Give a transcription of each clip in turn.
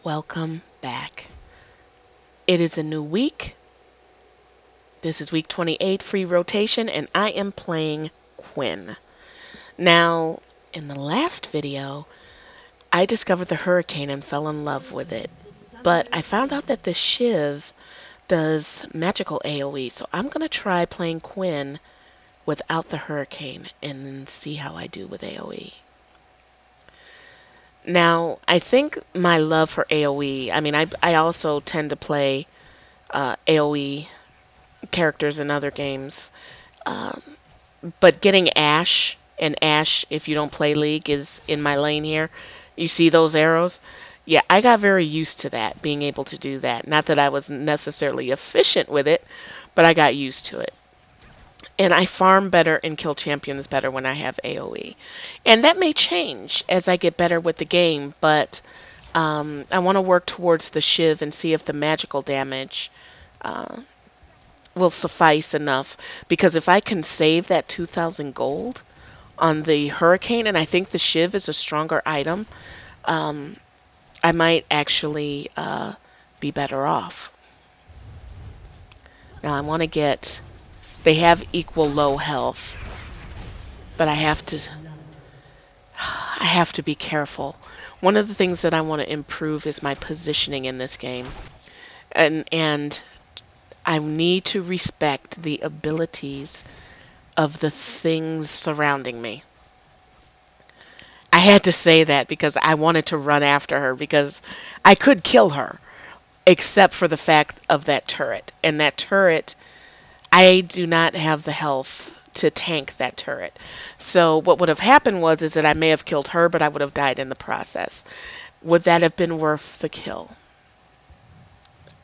Welcome back. It is a new week. This is week 28, free rotation, and I am playing Quinn. Now, in the last video, I discovered the Hurricane and fell in love with it. But I found out that the Shiv does magical AoE, so I'm going to try playing Quinn without the Hurricane and see how I do with AoE. Now, I think my love for AoE, I also tend to play AoE characters in other games. Um, but getting Ashe, and Ashe, if you don't play League, is in my lane here. You see those arrows? Yeah, I got very used to that, being able to do that. Not that I was necessarily efficient with it, but I got used to it. And I farm better and kill champions better when I have AoE. And that may change as I get better with the game, but I want to work towards the Shiv and see if the magical damage uh, will suffice enough, because if I can save that 2,000 gold on the Hurricane, and I think the Shiv is a stronger item, um, I might actually be better off. Now I want to get, they have equal low health, but I have to be careful. One of the things that I want to improve is my positioning in this game. And I need to respect the abilities of the things surrounding me. I had to say that because I wanted to run after her, because I could kill her except for the fact of that turret. And that turret, I do not have the health to tank that turret. So what would have happened was is that I may have killed her, but I would have died in the process. Would that have been worth the kill?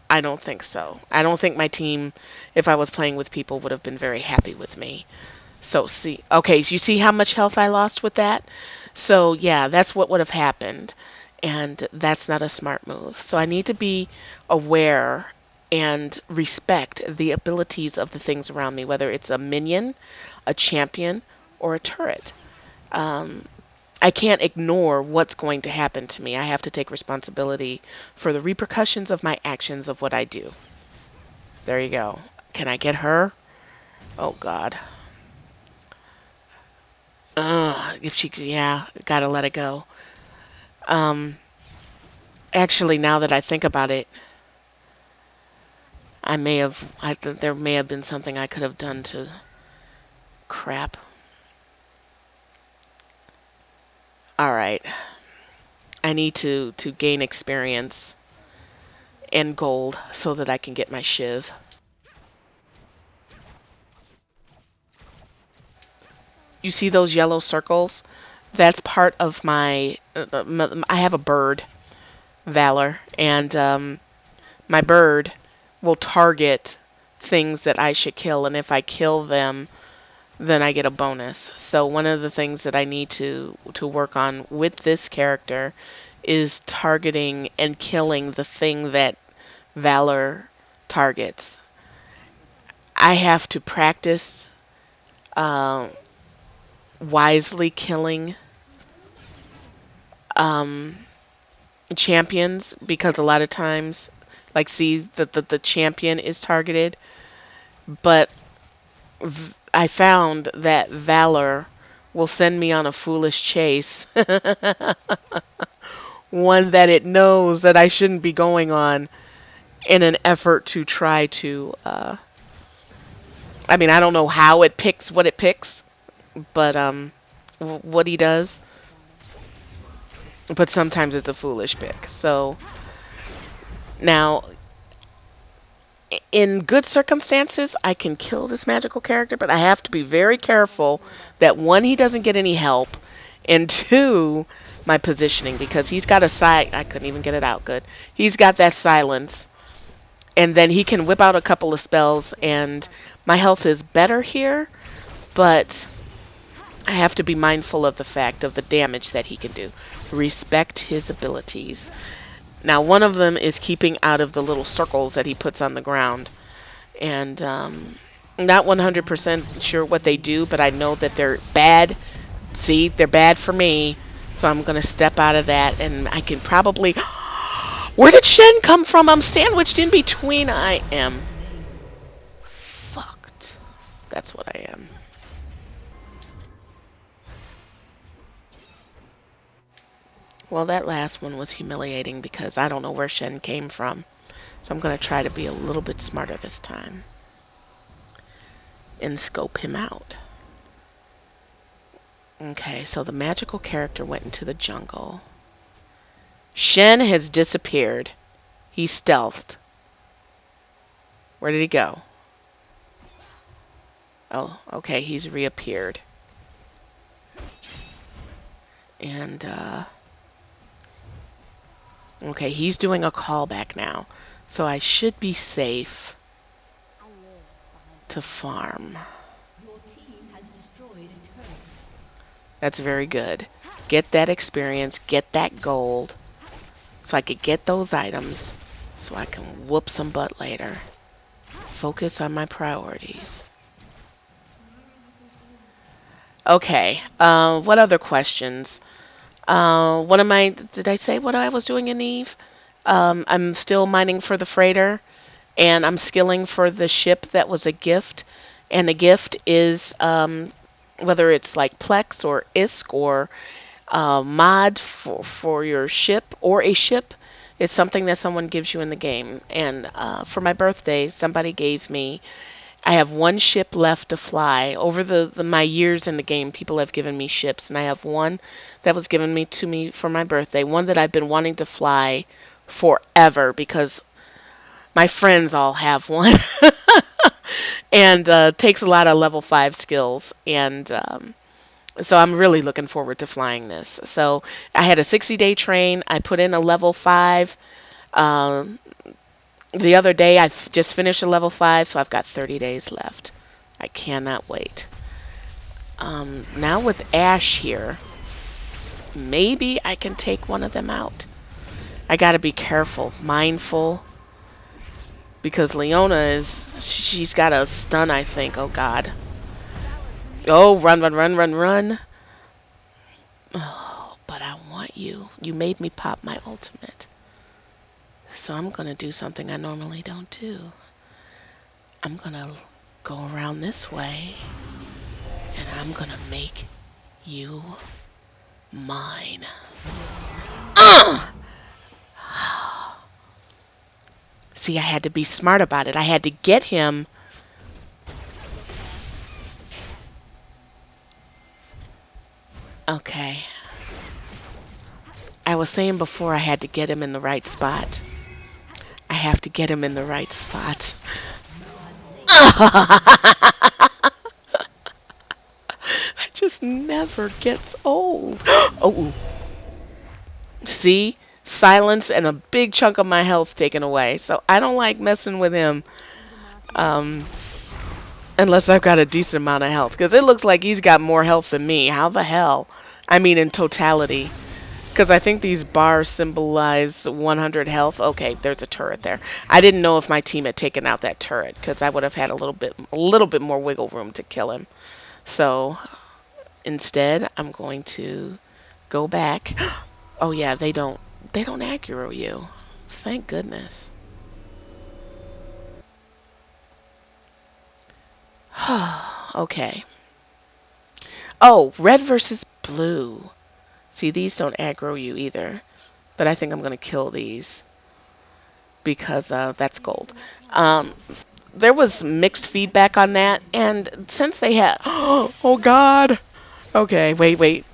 I don't think so. I don't think my team, if I was playing with people, would have been very happy with me. So see, okay, so you see how much health I lost with that? So yeah, that's what would have happened. And that's not a smart move. So I need to be aware and respect the abilities of the things around me, whether it's a minion, a champion, or a turret. Um, I can't ignore what's going to happen to me. I have to take responsibility for the repercussions of my actions of what I do. There you go. Can I get her? Oh God. If she, yeah, gotta let it go. Um, Actually, now that I think about it, there may have been something I could have done to, crap. All right. I need to gain experience and gold so that I can get my Shiv. You see those yellow circles? That's part of my, I have a bird, Valor, and my bird will target things that I should kill, and if I kill them, then I get a bonus. So one of the things that I need to work on with this character is targeting and killing the thing that Valor targets. I have to practice uh, wisely killing um, champions, because a lot of times, like, see that the champion is targeted, but I found that Valor will send me on a foolish chase, one that it knows that I shouldn't be going on, in an effort to try to, I don't know how it picks what it picks, but what he does, but sometimes it's a foolish pick. So now, in good circumstances, I can kill this magical character, but I have to be very careful that, one, he doesn't get any help, and two, my positioning, because he's got a I couldn't even get it out good. He's got that silence, and then he can whip out a couple of spells, and my health is better here, but I have to be mindful of the fact of the damage that he can do. Respect his abilities. Now, one of them is keeping out of the little circles that he puts on the ground. And not 100% sure what they do, but I know that they're bad. See, they're bad for me. So I'm going to step out of that, and I can probably... Where did Shen come from? I'm sandwiched in between. I am fucked. That's what I am. Well, that last one was humiliating because I don't know where Shen came from. So I'm going to try to be a little bit smarter this time and scope him out. Okay, so the magical character went into the jungle. Shen has disappeared. He stealthed. Where did he go? Oh, okay, he's reappeared. And, okay, he's doing a callback now. So I should be safe to farm. That's very good. Get that experience, get that gold, so I could get those items, so I can whoop some butt later. Focus on my priorities. Okay, what other questions? What am I, did I say what I was doing in Eve? I'm still mining for the freighter, and I'm skilling for the ship that was a gift. And the gift is, whether it's like Plex or ISK or mod for your ship or a ship, it's something that someone gives you in the game. And for my birthday, somebody gave me, I have one ship left to fly. Over my years in the game, people have given me ships, and I have one that was given to me for my birthday, one that I've been wanting to fly forever because my friends all have one. And takes a lot of level 5 skills, and so I'm really looking forward to flying this. So I had a 60-day train. I put in a level 5. The other day I just finished a level 5, so I've got 30 days left. I cannot wait. Now with Ash here, maybe I can take one of them out. I gotta be careful, mindful, because Leona she's got a stun, I think. Oh god. Oh, run, run, run, run, run. Oh, but I want you. You made me pop my ultimate. So I'm gonna do something I normally don't do. I'm gonna go around this way, and I'm gonna make you mine. See, I had to be smart about it. I had to get him. Okay. I was saying before I had to get him in the right spot. I have to get him in the right spot. That just never gets old. Oh. See? Silence and a big chunk of my health taken away. So I don't like messing with him. Unless I've got a decent amount of health. Because it looks like he's got more health than me. How the hell? I mean in totality. Because I think these bars symbolize 100 health. Okay, there's a turret there. I didn't know if my team had taken out that turret. Because I would have had a little bit more wiggle room to kill him. So instead, I'm going to go back. Oh yeah, they don't aggro you. Thank goodness. Okay. Oh, red versus blue. See, these don't aggro you either. But I think I'm going to kill these. Because that's gold. There was mixed feedback on that. And since they had... Oh, God. Okay, wait.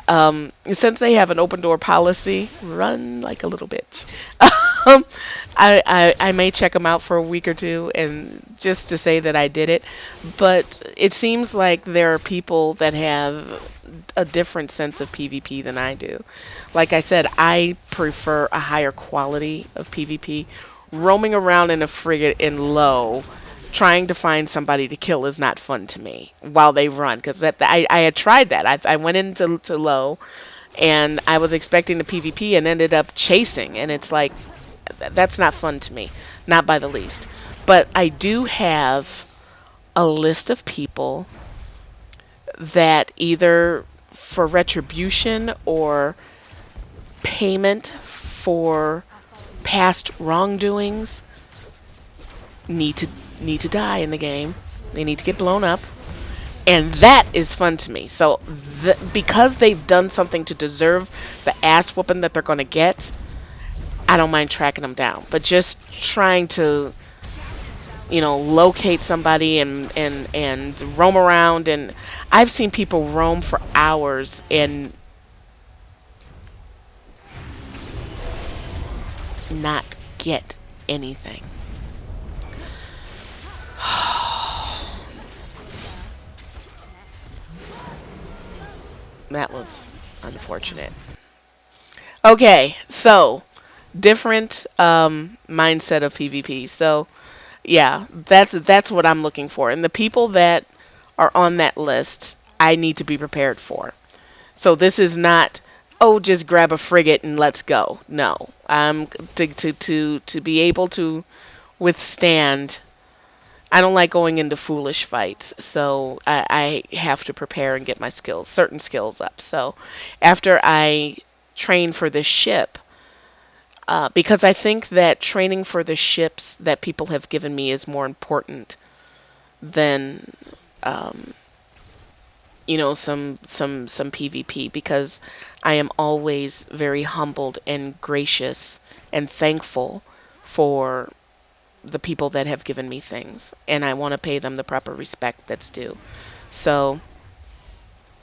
Since they have an open door policy, run like a little bitch. I may check them out for a week or two, and just to say that I did it. But it seems like there are people that have a different sense of PvP than I do. Like I said, I prefer a higher quality of PvP. Roaming around in a frigate in low, trying to find somebody to kill is not fun to me while they run. Because I had tried that. I went into low, and I was expecting the PvP and ended up chasing. And it's like, that's not fun to me. Not by the least. But I do have a list of people that either for retribution or payment for past wrongdoings need to need to die in the game. They need to get blown up. And that is fun to me. So because they've done something to deserve the ass whooping that they're going to get, I don't mind tracking them down. But just trying to, locate somebody and roam around, and I've seen people roam for hours and not get anything. That was unfortunate. Okay, so different mindset of PvP. So yeah, that's what I'm looking for. And the people that are on that list, I need to be prepared for. So this is not, oh, just grab a frigate and let's go. No, to be able to withstand. I don't like going into foolish fights, so I have to prepare and get my skills, certain skills up. So after I train for this ship, because I think that training for the ships that people have given me is more important than um, some PvP, because I am always very humbled and gracious and thankful for the people that have given me things, and I want to pay them the proper respect that's due. So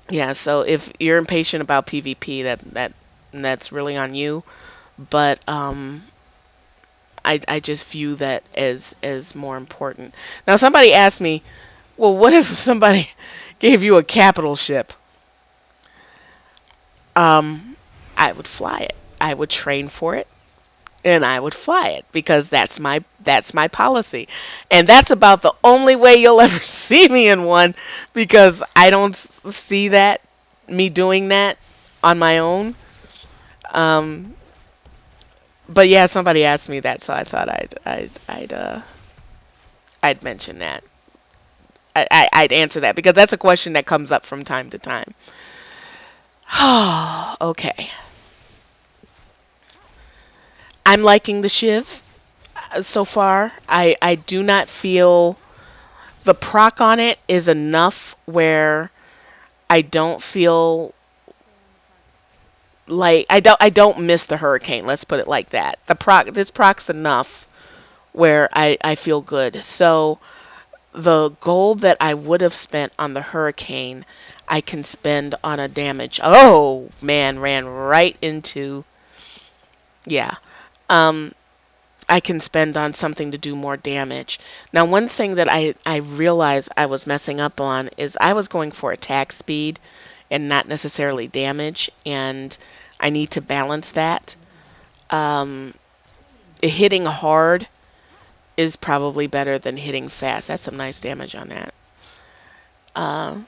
yeah, so if you're impatient about PvP, that's really on you. But I just view that as more important. Now somebody asked me, well, what if somebody gave you a capital ship? Um, I would fly it. I would train for it, and I would fly it because that's my policy. And that's about the only way you'll ever see me in one, because I don't see that me doing that on my own. Um, but yeah, somebody asked me that, so I thought I'd mention that. I'd answer that because that's a question that comes up from time to time. Okay. I'm liking the Shiv so far. I do not feel the proc on it is enough where I don't feel like I don't miss the hurricane. Let's put it like that. This proc's enough where I feel good. So the gold that I would have spent on the hurricane, I can spend on a damage. Oh man, ran right into, yeah. Um, I can spend on something to do more damage. Now, one thing that I realized I was messing up on is I was going for attack speed and not necessarily damage, and I need to balance that. Um, Hitting hard is probably better than hitting fast. That's some nice damage on that. Uh,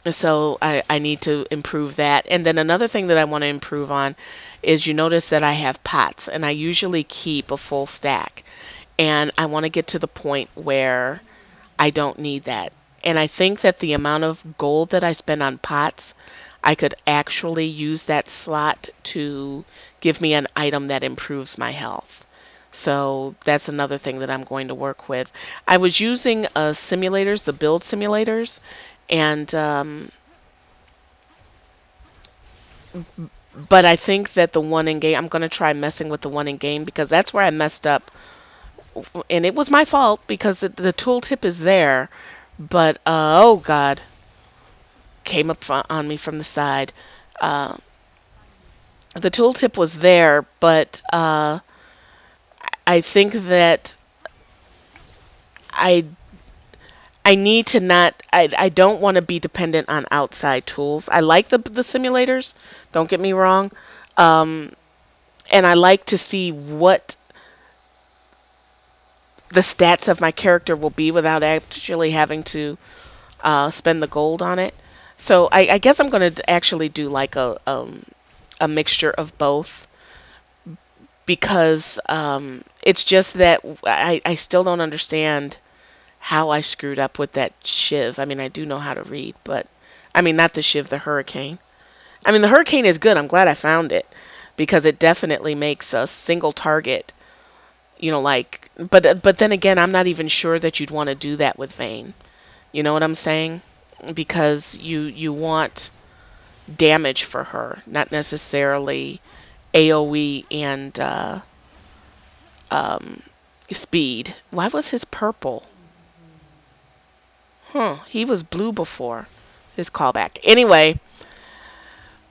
so I need to improve that. And then another thing that I want to improve on is, you notice that I have pots, and I usually keep a full stack. And I want to get to the point where I don't need that. And I think that the amount of gold that I spend on pots, I could actually use that slot to give me an item that improves my health. So that's another thing that I'm going to work with. I was using simulators, the build simulators, and but I think that the one in game, I'm going to try messing with the one in game, because that's where I messed up, and it was my fault because the tooltip is there, but oh god, came up on me from the side. Uh, the tooltip was there, but I think that I I need to not. I don't want to be dependent on outside tools. I like the simulators. Don't get me wrong. Um, and I like to see what the stats of my character will be without actually having to spend the gold on it. So I guess I'm going to actually do like a mixture of both, because it's just that I still don't understand how I screwed up with that Shiv. I mean, I do know how to read, but I mean, not the Shiv, the Hurricane. I mean, the Hurricane is good. I'm glad I found it, because it definitely makes a single target, like, but then again, I'm not even sure that you'd want to do that with Vayne. You know what I'm saying? Because you want damage for her, not necessarily AoE and um, speed. Why was his purple? Huh, he was blue before. His callback. Anyway,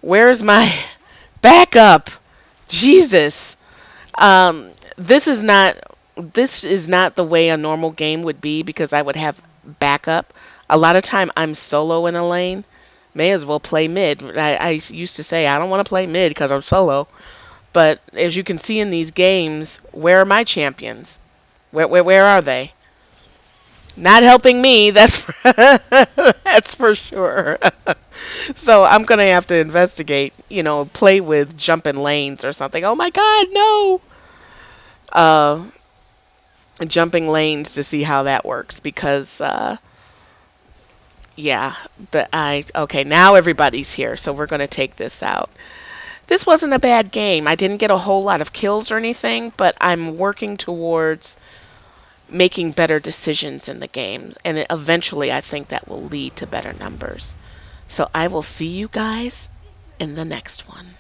where's my backup? Jesus. Um, this is not this is not the way a normal game would be because I would have backup. A lot of time I'm solo in a lane. May as well play mid. I used to say I don't want to play mid because I'm solo. But as you can see in these games, where are my champions? Where are they? Not helping me. That's that's for sure. So I'm gonna have to investigate. Play with jumping lanes or something. Oh my God, no! Uh, Jumping lanes to see how that works because yeah, okay, now everybody's here, so we're gonna take this out. This wasn't a bad game. I didn't get a whole lot of kills or anything, but I'm working towards making better decisions in the game, and eventually I think that will lead to better numbers. So I will see you guys in the next one.